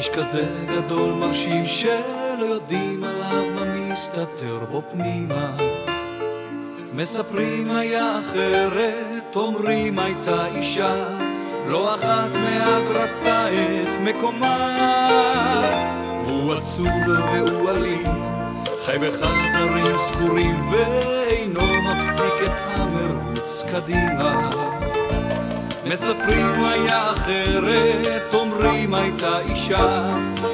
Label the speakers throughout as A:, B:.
A: איש כזה גדול מרשים שלא יודעים עליו מה מסתתר בו פנימה. מספרים היה אחרת, אומרים הייתה אישה, לא אחת מאז רצתה את מקומה. הוא עצוב והוא אלים, חי בחדרים סגורים ואינו מפסיק את המרוץ קדימה. מספרים היה אחרת, אומרים הייתה אישה,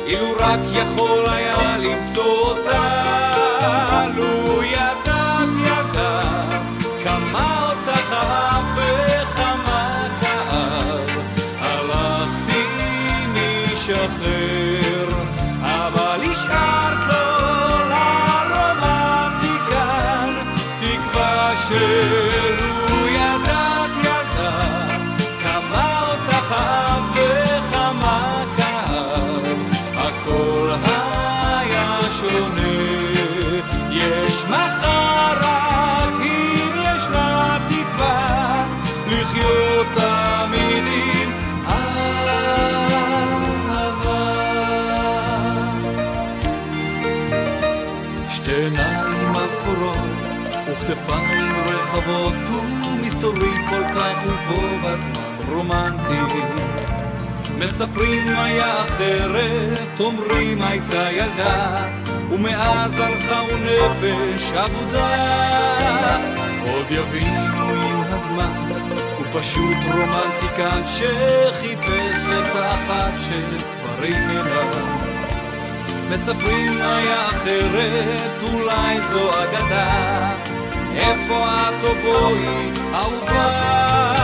A: אילו רק יכול היה למצוא אותה. לו ידעת כמה אותך אהב וכמה כאב, הלכתי משחרר, אבל השארת לו לרומנטיקה תקווה שלו ידעת כמה אותך אהב וכמה כאב, הכל היה שונה. יש מחר רק אם ישנה תקווה לחיות תמיד עם אהבה. שתי עיניים אפורות וכתפיים רחבות ומסתורי כל כך ובו בזמן רומנטי. מספרים היה אחרת, אומרים הייתה ילדה, ומאז הלכה ונפש אבודה. עוד יבינו עם הזמן, הוא פשוט רומנטיקן שחיפש את האחת שכבר איננה. מספרים היה אחרת, אולי זו אגדה, איפה את או בואי אהובה.